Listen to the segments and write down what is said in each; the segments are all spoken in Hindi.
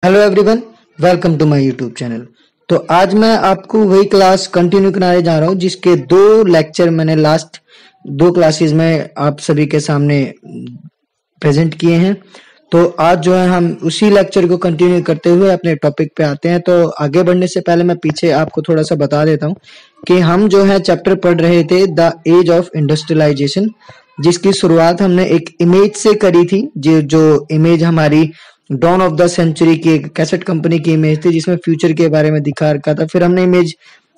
Hello everyone, welcome to my YouTube channel. तो आज मैं आपको वही क्लास कंटिन्यू कराने जा रहा हूँ जिसके दो लेक्चर मैंने लास्ट दो क्लासेस में आप सभी के सामने प्रेजेंट किए हैं। तो आज जो है हम उसी लेक्चर को कंटिन्यू करते हुए अपने टॉपिक पे आते हैं। तो आगे बढ़ने से पहले मैं पीछे आपको थोड़ा सा बता देता हूँ कि हम जो है चैप्टर पढ़ रहे थे द एज ऑफ इंडस्ट्रियलाइजेशन, जिसकी शुरुआत हमने एक इमेज से करी थी। जो इमेज हमारी डॉन ऑफ द सेंचुरी की एक कैसेट कंपनी की इमेज थी जिसमें फ्यूचर के बारे में दिखा रखा था। फिर हमने इमेज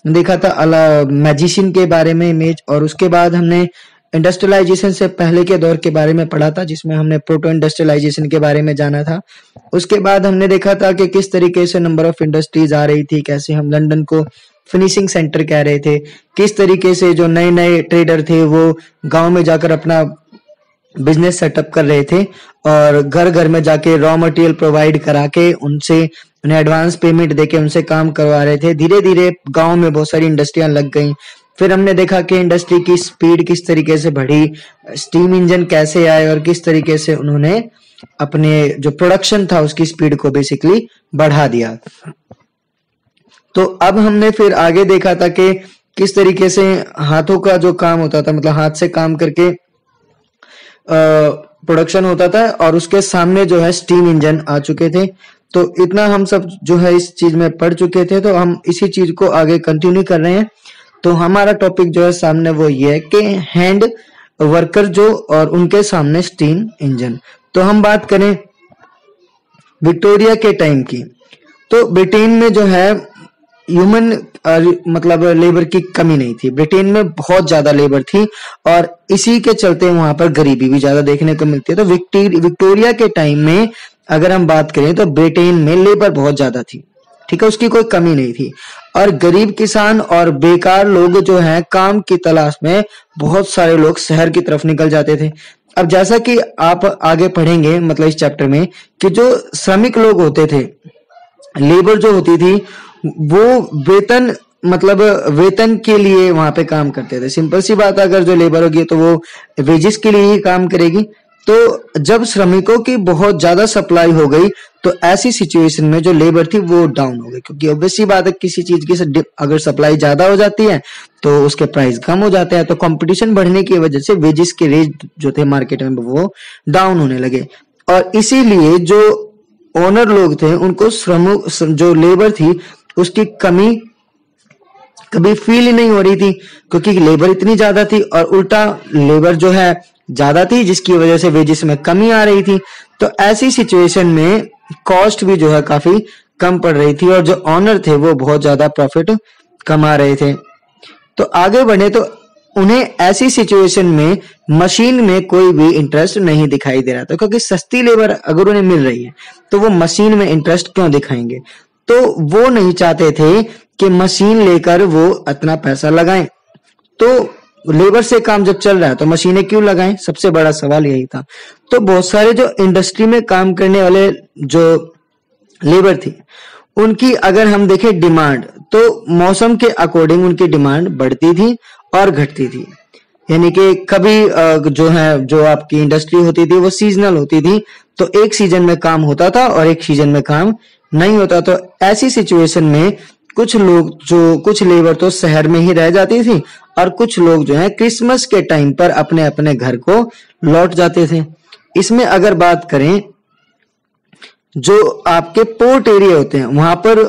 देखा था मैजिशियन के बारे में इमेज, और उसके बाद हमने इंडस्ट्रियलाइजेशन से पहले के दौर के बारे में पढ़ा था जिसमें हमने प्रोटो इंडस्ट्रियलाइजेशन के बारे में जाना था। उसके बाद हमने देखा था कि किस तरीके से नंबर ऑफ इंडस्ट्रीज आ रही थी, कैसे हम लंदन को फिनिशिंग सेंटर कह रहे थे, किस तरीके से जो नए नए ट्रेडर थे वो गांव में जाकर अपना बिजनेस सेटअप कर रहे थे और घर घर में जाके रॉ मटेरियल प्रोवाइड करा के उनसे उन्हें एडवांस पेमेंट देके उनसे काम करवा रहे थे। धीरे धीरे गांव में बहुत सारी इंडस्ट्रियां लग गई। फिर हमने देखा कि इंडस्ट्री की स्पीड किस तरीके से बढ़ी, स्टीम इंजन कैसे आए और किस तरीके से उन्होंने अपने जो प्रोडक्शन था उसकी स्पीड को बेसिकली बढ़ा दिया। तो अब हमने फिर आगे देखा था कि किस तरीके से हाथों का जो काम होता था, मतलब हाथ से काम करके प्रोडक्शन होता था, और उसके सामने जो है स्टीम इंजन आ चुके थे। तो इतना हम सब जो है इस चीज में पढ़ चुके थे, तो हम इसी चीज को आगे कंटिन्यू कर रहे हैं। तो हमारा टॉपिक जो है सामने वो ये है कि हैंड वर्कर जो और उनके सामने स्टीम इंजन। तो हम बात करें विक्टोरिया के टाइम की, तो ब्रिटेन में जो है ह्यूमन मतलब लेबर की कमी नहीं थी। ब्रिटेन में बहुत ज्यादा लेबर थी और इसी के चलते वहां पर गरीबी भी ज्यादा देखने को मिलती है। तो विक्टोरिया के टाइम में अगर हम बात करें तो ब्रिटेन में लेबर बहुत ज्यादा थी, ठीक है, उसकी कोई कमी नहीं थी। और गरीब किसान और बेकार लोग जो हैं काम की तलाश में बहुत सारे लोग शहर की तरफ निकल जाते थे। अब जैसा कि आप आगे पढ़ेंगे मतलब इस चैप्टर में कि जो श्रमिक लोग होते थे, लेबर जो होती थी, वो वेतन मतलब वेतन के लिए वहां पे काम करते थे। सिंपल सी बात है, अगर जो लेबर होगी तो वो वेजेस के लिए ही काम करेगी। तो जब श्रमिकों की बहुत ज्यादा सप्लाई हो गई तो ऐसी सिचुएशन में जो लेबर थी वो डाउन हो गई, क्योंकि ऑब्वियस सी बात है किसी चीज की अगर सप्लाई ज्यादा हो जाती है तो उसके प्राइस कम हो जाते हैं। तो कंपटीशन बढ़ने की वजह से वेजेस के रेट जो थे मार्केट में वो डाउन होने लगे, और इसीलिए जो ओनर लोग थे उनको जो लेबर थी उसकी कमी कभी फील ही नहीं हो रही थी, क्योंकि लेबर इतनी ज्यादा थी और उल्टा लेबर जो है ज्यादा थी जिसकी वजह से वेजेस में कमी आ रही थी। तो ऐसी सिचुएशन में कॉस्ट भी जो है काफी कम पड़ रही थी और जो ऑनर थे वो बहुत ज्यादा प्रॉफिट कमा रहे थे। तो आगे बढ़े तो उन्हें ऐसी सिचुएशन में मशीन में कोई भी इंटरेस्ट नहीं दिखाई दे रहा था, क्योंकि सस्ती लेबर अगर उन्हें मिल रही है तो वो मशीन में इंटरेस्ट क्यों दिखाएंगे। तो वो नहीं चाहते थे कि मशीन लेकर वो इतना पैसा लगाएं। तो लेबर से काम जब चल रहा है तो मशीनें क्यों लगाएं, सबसे बड़ा सवाल यही था। तो बहुत सारे जो इंडस्ट्री में काम करने वाले जो लेबर थी उनकी अगर हम देखें डिमांड, तो मौसम के अकॉर्डिंग उनकी डिमांड बढ़ती थी और घटती थी। यानी कि कभी जो आपकी इंडस्ट्री होती थी वो सीजनल होती थी, तो एक सीजन में काम होता था और एक सीजन में काम नहीं होता। तो ऐसी सिचुएशन में कुछ लेबर तो शहर में ही रह जाती थी और कुछ लोग जो है क्रिसमस के टाइम पर अपने अपने घर को लौट जाते थे। इसमें अगर बात करें जो आपके पोर्ट एरिया होते हैं वहां पर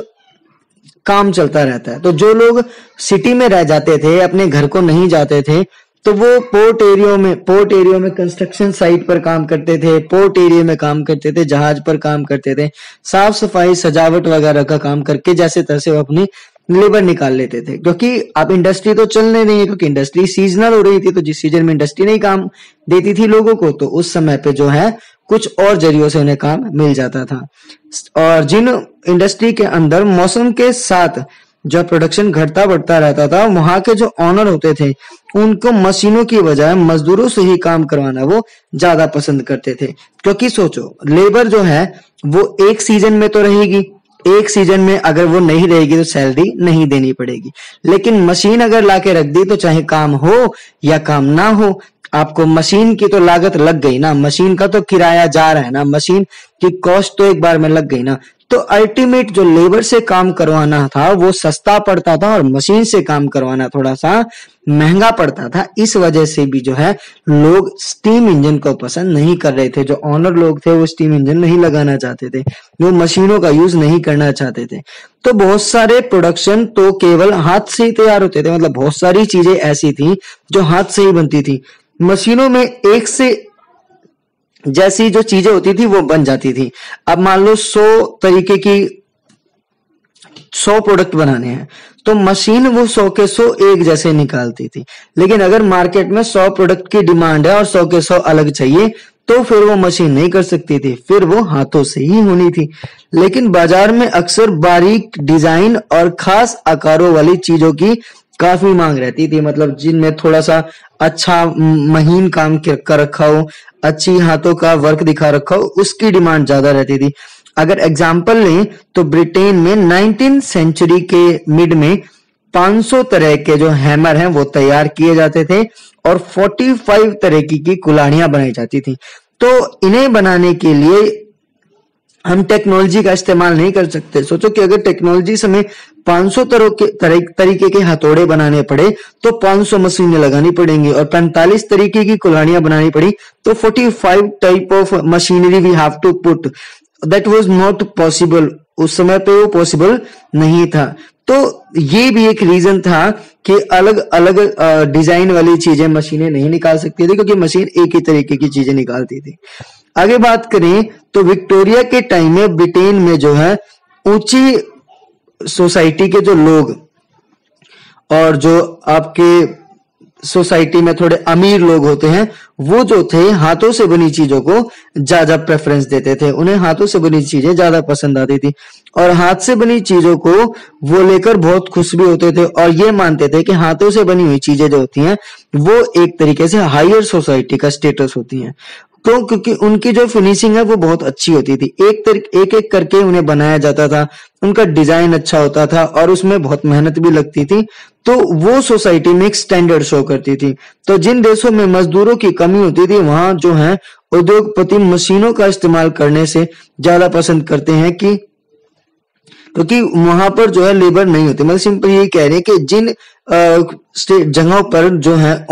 काम चलता रहता है। तो जो लोग सिटी में रह जाते थे, अपने घर को नहीं जाते थे, तो वो पोर्ट एरिया में कंस्ट्रक्शन साइट पर काम करते थे, पोर्ट एरिया में काम करते थे, जहाज पर काम करते थे, साफ सफाई सजावट वगैरह का काम करके जैसे तैसे वो अपनी लेबर निकाल लेते थे। क्योंकि अब इंडस्ट्री तो चलने नहीं है, क्योंकि इंडस्ट्री सीजनल हो रही थी। तो जिस सीजन में इंडस्ट्री नहीं काम देती थी लोगों को, तो उस समय पे जो है कुछ और जरियों से उन्हें काम मिल जाता था। और जिन इंडस्ट्री के अंदर मौसम के साथ जब प्रोडक्शन घटता बढ़ता रहता था, वहां के जो ऑनर होते थे उनको मशीनों की बजाय मजदूरों से ही काम करवाना वो ज्यादा पसंद करते थे। क्योंकि सोचो, लेबर जो है वो एक सीजन में तो रहेगी, एक सीजन में अगर वो नहीं रहेगी तो सैलरी नहीं देनी पड़ेगी। लेकिन मशीन अगर लाके रख दी तो चाहे काम हो या काम ना हो, आपको मशीन की तो लागत लग गई ना, मशीन का तो किराया जा रहा है ना, मशीन की कॉस्ट तो एक बार में लग गई ना। तो अल्टीमेट जो लेबर से काम करवाना था वो सस्ता पड़ता था और मशीन से काम करवाना थोड़ा सा महंगा पड़ता था। इस वजह से भी जो है लोग स्टीम इंजन को पसंद नहीं कर रहे थे। जो ऑनर लोग थे वो स्टीम इंजन नहीं लगाना चाहते थे, वो मशीनों का यूज नहीं करना चाहते थे। तो बहुत सारे प्रोडक्शन तो केवल हाथ से ही तैयार होते थे, मतलब बहुत सारी चीजें ऐसी थी जो हाथ से ही बनती थी। मशीनों में एक से जैसी जो चीजें होती थी वो बन जाती थी। अब मान लो 100 तरीके की 100 प्रोडक्ट बनाने हैं तो मशीन वो 100 के 100 एक जैसे निकालती थी। लेकिन अगर मार्केट में 100 प्रोडक्ट की डिमांड है और 100 के 100 अलग चाहिए तो फिर वो मशीन नहीं कर सकती थी, फिर वो हाथों से ही होनी थी। लेकिन बाजार में अक्सर बारीक डिजाइन और खास आकारों वाली चीजों की काफी मांग रहती थी, मतलब जिनमें थोड़ा सा अच्छा महीन काम कर रखा हो, अच्छी हाथों का वर्क दिखा रखा हो, उसकी डिमांड ज्यादा रहती थी। अगर एग्जाम्पल लें तो ब्रिटेन में 19th सेंचुरी के मिड में 500 तरह के जो हैमर हैं वो तैयार किए जाते थे और 45 तरह की कुल्हाड़ियां बनाई जाती थी। तो इन्हें बनाने के लिए हम टेक्नोलॉजी का इस्तेमाल नहीं कर सकते। सोचो कि अगर टेक्नोलॉजी से हमें 500 तरीके के हथौड़े बनाने पड़े तो 500 मशीनें लगानी पड़ेंगी, और 45 तरीके की कुल्हाड़ियां बनानी पड़ी तो 45 type of machinery we have to put. That was not possible, उस समय पे वो पॉसिबल नहीं था। तो ये भी एक रीजन था कि अलग अलग डिजाइन वाली चीजें मशीनें नहीं निकाल सकती थी, क्योंकि मशीन एक ही तरीके की चीजें निकालती थी। आगे बात करें तो विक्टोरिया के टाइम में ब्रिटेन में जो है ऊंची सोसाइटी के जो लोग और जो आपके सोसाइटी में थोड़े अमीर लोग होते हैं वो जो थे हाथों से बनी चीजों को ज्यादा प्रेफरेंस देते थे, उन्हें हाथों से बनी चीजें ज्यादा पसंद आती थी और हाथ से बनी चीजों को वो लेकर बहुत खुश भी होते थे और ये मानते थे कि हाथों से बनी हुई चीजें जो होती हैं वो एक तरीके से हायर सोसाइटी का स्टेटस होती हैं। तो क्योंकि उनकी जो फिनिशिंग है वो बहुत अच्छी होती थी, एक एक करके उन्हें बनाया जाता था, उनका डिजाइन अच्छा होता था और उसमें बहुत मेहनत भी लगती थी, तो वो सोसाइटी में एक स्टैंडर्ड शो करती थी। तो जिन देशों में मजदूरों की कमी होती थी वहां जो है उद्योगपति मशीनों का इस्तेमाल करने से ज्यादा पसंद करते हैं कि क्योंकि वहां पर जो है लेबर नहीं होती। मतलब सिंपल यही कह रहे हैं कि जिन जगहों पर जो है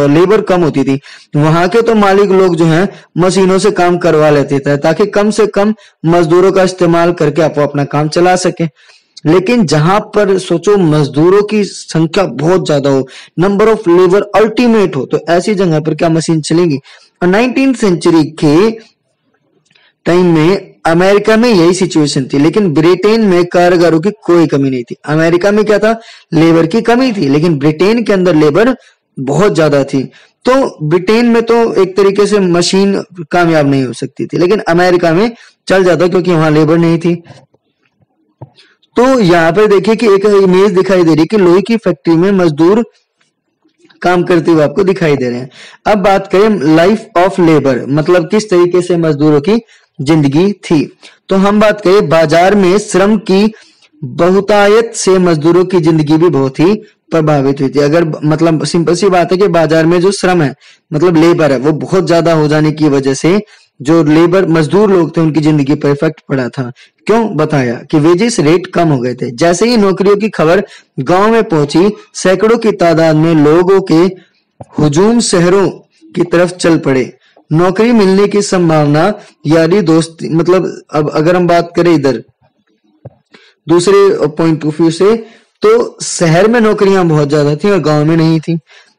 लेबर कम होती थी वहां के तो मालिक लोग जो है मशीनों से काम करवा लेते थे ताकि कम से कम मजदूरों का इस्तेमाल करके आप अपना काम चला सके। लेकिन जहां पर सोचो मजदूरों की संख्या बहुत ज्यादा हो, नंबर ऑफ लेबर अल्टीमेट हो, तो ऐसी जगह पर क्या मशीन चलेगी। 19th सेंचुरी के टाइम में अमेरिका में यही सिचुएशन थी, लेकिन ब्रिटेन में कारीगरों की कोई कमी नहीं थी। अमेरिका में क्या था, लेबर की कमी थी, लेकिन ब्रिटेन के अंदर लेबर बहुत ज्यादा थी। तो ब्रिटेन में तो एक तरीके से मशीन कामयाब नहीं हो सकती थी, लेकिन अमेरिका में चल जाता क्योंकि वहां लेबर नहीं थी। तो यहाँ पर देखिए कि एक इमेज दिखाई दे रही है कि लोहे की फैक्ट्री में मजदूर काम करते हुए आपको दिखाई दे रहे हैं। अब बात करें लाइफ ऑफ लेबर, मतलब किस तरीके से मजदूरों की जिंदगी थी, तो हम बात करें बाजार में श्रम की बहुतायत से मजदूरों की जिंदगी भी बहुत ही प्रभावित हुई थी। अगर मतलब सिंपल सी बात है कि बाजार में जो श्रम है मतलब लेबर है वो बहुत ज्यादा हो जाने की वजह से जो लेबर मजदूर लोग थे उनकी जिंदगी पर इफेक्ट पड़ा था। क्यों, बताया कि वेजेस रेट कम हो गए थे। जैसे ही नौकरियों की खबर गांव में पहुंची सैकड़ों की तादाद में लोगों के हुजूम शहरों की तरफ चल पड़े। नौकरी मिलने की संभावना यारी दोस्ती, मतलब अब अगर हम बात करें इधर दूसरे पॉइंट ऑफ व्यू से तो शहर में नौकरियां बहुत ज्यादा थी और गांव में नहीं थी।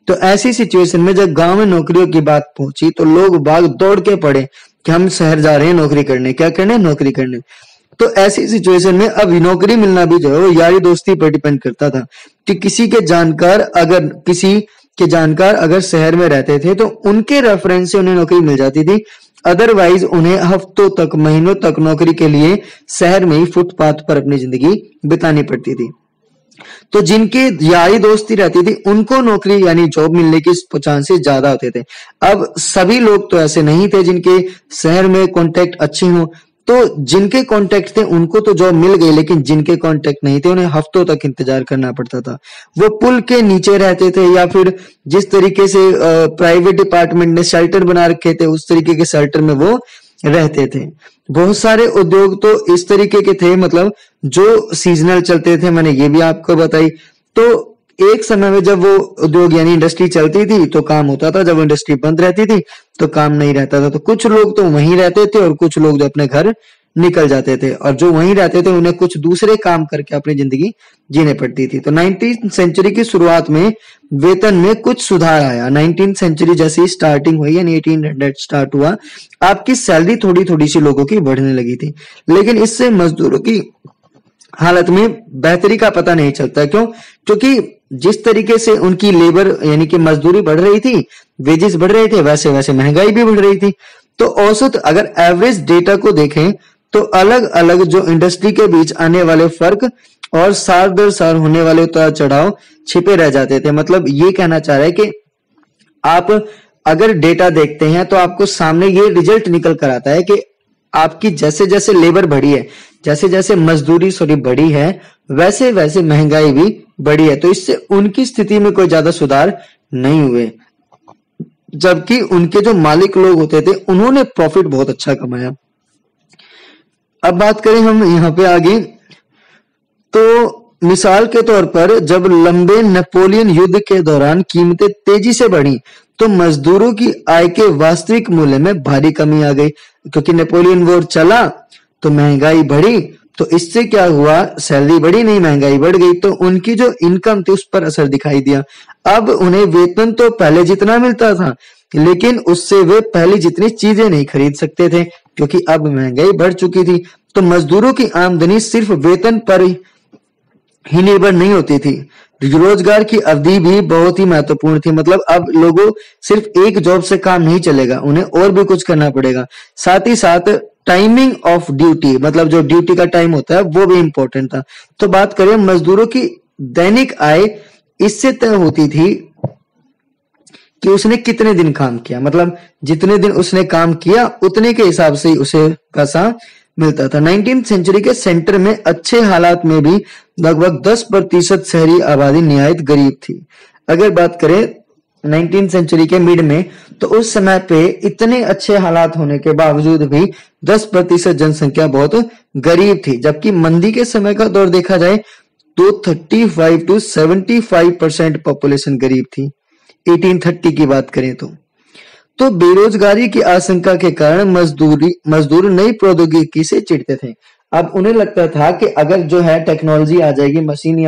तो ऐसी सिचुएशन में जब गांव में नौकरियों की बात पहुंची तो लोग बाग दौड़ के पड़े कि हम शहर जा रहे हैं नौकरी करने। क्या करने, नौकरी करने। तो ऐसी सिचुएशन में अब नौकरी मिलना भी जो है वो यारी दोस्ती पर डिपेंड करता था कि किसी के जानकार अगर शहर में रहते थे तो उनके रेफरेंस से उन्हें नौकरी मिल जाती थी, अदरवाइज उन्हें हफ्तों तक महीनों तक नौकरी के लिए शहर में ही फुटपाथ पर अपनी जिंदगी बितानी पड़ती थी। तो जिनके यारी दोस्ती रहती थी उनको नौकरी यानी जॉब मिलने की चांसेस ज्यादा होते थे। अब सभी लोग तो ऐसे नहीं थे जिनके शहर में कॉन्टेक्ट अच्छे हों, तो जिनके कॉन्टेक्ट थे उनको तो जॉब मिल गई, लेकिन जिनके कॉन्टेक्ट नहीं थे उन्हें हफ्तों तक इंतजार करना पड़ता था। वो पुल के नीचे रहते थे या फिर जिस तरीके से प्राइवेट डिपार्टमेंट ने शेल्टर बना रखे थे उस तरीके के शेल्टर में वो रहते थे। बहुत सारे उद्योग तो इस तरीके के थे, मतलब जो सीजनल चलते थे, मैंने ये भी आपको बताई। तो एक समय में जब वो उद्योग यानी इंडस्ट्री चलती थी तो काम होता था, जब इंडस्ट्री बंद रहती थी तो काम नहीं रहता था। तो कुछ लोग तो वहीं रहते थे और कुछ लोग जो अपने घर निकल जाते थे, और जो वहीं रहते थे उन्हें कुछ दूसरे काम करके अपनी जिंदगी जीने पड़ती थी। तो 19वीं सेंचुरी की शुरुआत में वेतन में कुछ सुधार आया। 19वीं सेंचुरी जैसी स्टार्टिंग हुई यानी 1800 स्टार्ट हुआ, आपकी सैलरी थोड़ी थोड़ी सी लोगों की बढ़ने लगी थी, लेकिन इससे मजदूरों की हालत में बेहतरी का पता नहीं चलता। क्यों? क्योंकि जिस तरीके से उनकी लेबर यानी कि मजदूरी बढ़ रही थी, वेजेस बढ़ रहे थे, वैसे वैसे महंगाई भी बढ़ रही थी। तो औसत अगर एवरेज डेटा को देखें तो अलग अलग जो इंडस्ट्री के बीच आने वाले फर्क और साल दर साल होने वाले उतार चढ़ाव छिपे रह जाते थे। मतलब ये कहना चाह रहा है कि आप अगर डेटा देखते हैं तो आपको सामने ये रिजल्ट निकल कर आता है कि आपकी जैसे जैसे लेबर बढ़ी है, जैसे जैसे मजदूरी बढ़ी है, वैसे वैसे महंगाई भी बढ़ी है। तो इससे उनकी स्थिति में कोई ज्यादा सुधार नहीं हुए, जबकि उनके जो मालिक लोग होते थे उन्होंने प्रॉफिट बहुत अच्छा कमाया। अब बात करें हम यहाँ पे आगे, तो मिसाल के तौर पर जब लंबे नेपोलियन युद्ध के दौरान कीमतें तेजी से बढ़ी तो मजदूरों की आय के वास्तविक मूल्य में भारी कमी आ गई। क्योंकि नेपोलियन वॉर चला तो महंगाई बढ़ी, तो इससे क्या हुआ, सैलरी बढ़ी नहीं, महंगाई बढ़ गई, तो उनकी जो इनकम थी उस पर असर दिखाई दिया। अब उन्हें वेतन तो पहले जितना मिलता था, लेकिन उससे वे पहले जितनी चीजें नहीं खरीद सकते थे, क्योंकि अब महंगाई बढ़ चुकी थी। तो मजदूरों की आमदनी सिर्फ वेतन पर ही निर्भर नहीं होती थी, रोजगार की अवधि भी बहुत ही महत्वपूर्ण थी। मतलब अब लोगों सिर्फ एक जॉब से काम नहीं चलेगा, उन्हें और भी कुछ करना पड़ेगा। साथ ही साथ टाइमिंग ऑफ ड्यूटी, मतलब जो ड्यूटी का टाइम होता है वो भी इंपॉर्टेंट था। तो बात करें मजदूरों की दैनिक आय, इससे तय होती थी कि उसने कितने दिन काम किया, मतलब जितने दिन उसने काम किया उतने के हिसाब से उसे पैसा मिलता था। 19वीं सेंचुरी के सेंटर में अच्छे हालात में भी लगभग 10% शहरी आबादी निहायत गरीब थी। अगर बात करें 19वीं सेंचुरी के मिड में, तो उस समय पे इतने अच्छे हालात होने के बावजूद भी 10% जनसंख्या बहुत गरीब थी। जबकि मंदी के समय का दौर देखा जाए तो 35 to 75% पॉपुलेशन गरीब थी। 1830 की बात करें तो बेरोजगारी की आशंका के कारण मजदूर नई प्रौद्योगिकी से चिढ़ते थे। अब उन्हें लगता था कि अगर जो है टेक्नोलॉजी आ जाएगी, मशीनें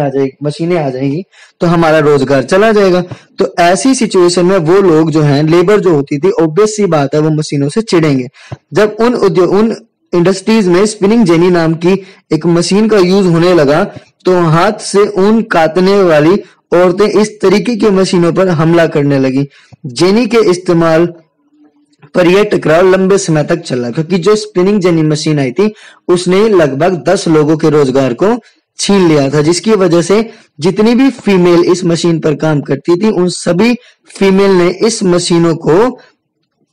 आ जाएगी तो हमारा रोजगार चला जाएगा। तो ऐसी सिचुएशन में वो लोग जो हैं, लेबर जो होती थी, ऑब्वियस सी बात है वो मशीनों से चिढ़ेंगे। जब उन इंडस्ट्रीज में स्पिनिंग जेनी नाम की एक मशीन का यूज होने लगा तो हाथ से ऊन काटने वाली औरतें इस तरीके की मशीनों पर हमला करने लगी। जेनी के इस्तेमाल पर यह टकराव लंबे समय तक चला, क्योंकि जो स्पिनिंग जेनी मशीन आई थी उसने लगभग 10 लोगों के रोजगार को छीन लिया था, जिसकी वजह से जितनी भी फीमेल इस मशीन पर काम करती थी उन सभी फीमेल ने इस मशीनों को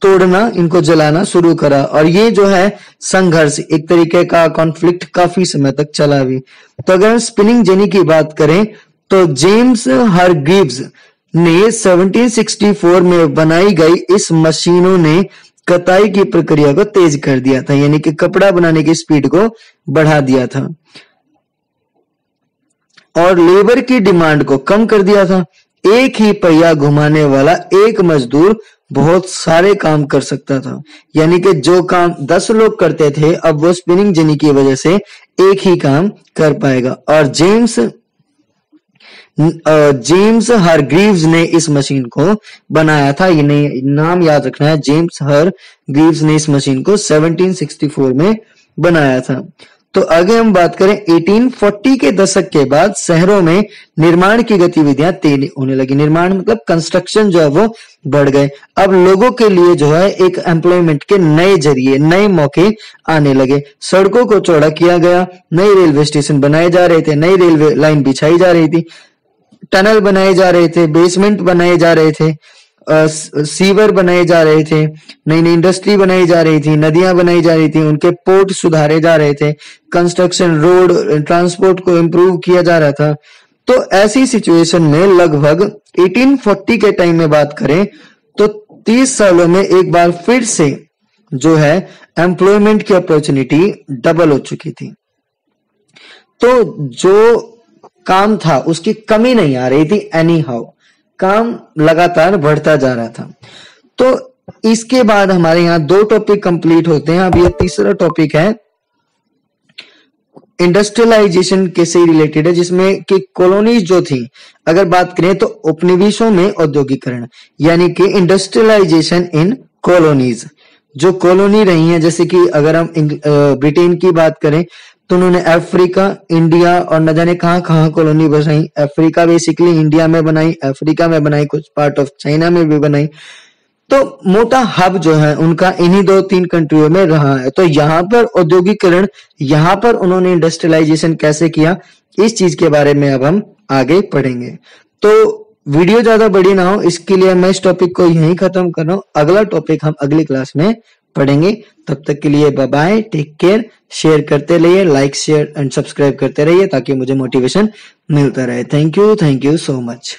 तोड़ना, इनको जलाना शुरू करा। और ये जो है संघर्ष, एक तरीके का कॉन्फ्लिक्ट काफी समय तक चला भी। तो अगर स्पिनिंग जेनी की बात करें तो जेम्स हारग्रीव्स ने 1764 में बनाई गई इस मशीनों ने कताई की प्रक्रिया को तेज कर दिया था, यानी कि कपड़ा बनाने की स्पीड को बढ़ा दिया था और लेबर की डिमांड को कम कर दिया था। एक ही पहिया घुमाने वाला एक मजदूर बहुत सारे काम कर सकता था, यानी कि जो काम 10 लोग करते थे अब वो स्पिनिंग जेनी की वजह से एक ही काम कर पाएगा। और जेम्स हारग्रीव्स ने इस मशीन को बनाया था, ये नाम याद रखना है, जेम्स हारग्रीव्स ने इस मशीन को 1764 में बनाया था। तो आगे हम बात करें 1840 के दशक के बाद शहरों में निर्माण की गतिविधियां तेज होने लगी। निर्माण मतलब कंस्ट्रक्शन जो है वो बढ़ गए। अब लोगों के लिए जो है एक एम्प्लॉयमेंट के नए जरिए, नए मौके आने लगे। सड़कों को चौड़ा किया गया, नए रेलवे स्टेशन बनाए जा रहे थे, नई रेलवे लाइन बिछाई जा रही थी, टनल बनाए जा रहे थे, बेसमेंट बनाए जा रहे थे, सीवर बनाए जा रहे थे, नई नई इंडस्ट्री बनाई जा रही थी, नदियां बनाई जा रही थी, उनके पोर्ट सुधारे जा रहे थे, कंस्ट्रक्शन, रोड, ट्रांसपोर्ट को इम्प्रूव किया जा रहा था। तो ऐसी सिचुएशन में लगभग 1840 के टाइम में बात करें तो 30 सालों में एक बार फिर से जो है एम्प्लॉयमेंट की अपॉर्चुनिटी डबल हो चुकी थी। तो जो काम था उसकी कमी नहीं आ रही थी, एनी हाउ काम लगातार बढ़ता जा रहा था। तो इसके बाद हमारे यहाँ 2 टॉपिक कंप्लीट होते हैं। अब ये तीसरा टॉपिक है इंडस्ट्रियलाइजेशन कैसे रिलेटेड है, जिसमें कि कॉलोनीज जो थी, अगर बात करें तो उपनिवेशों में औद्योगिकरण, यानी कि इंडस्ट्रियलाइजेशन इन कॉलोनीज। जो कॉलोनी रही है, जैसे कि अगर हम ब्रिटेन की बात करें तो उन्होंने अफ्रीका, इंडिया और न जाने कहां कहां कॉलोनी बनाई। अफ्रीका बेसिकली इंडिया में बनाई, अफ्रीका में बनाई, कुछ पार्ट ऑफ चाइना में भी बनाई। तो मोटा हब जो है उनका इन्हीं 2-3 कंट्रियों में रहा है। तो यहाँ पर औद्योगिकरण, यहाँ पर उन्होंने इंडस्ट्रियलाइजेशन कैसे किया, इस चीज के बारे में अब हम आगे पढ़ेंगे। तो वीडियो ज्यादा बड़ी ना हो, इसके लिए मैं इस टॉपिक को यहीं खत्म कर रहा हूँ। अगला टॉपिक हम अगली क्लास में पढ़ेंगे। तब तक के लिए bye bye, take care. Share करते रहिए, लाइक शेयर एंड सब्सक्राइब करते रहिए ताकि मुझे मोटिवेशन मिलता रहे। Thank you so much.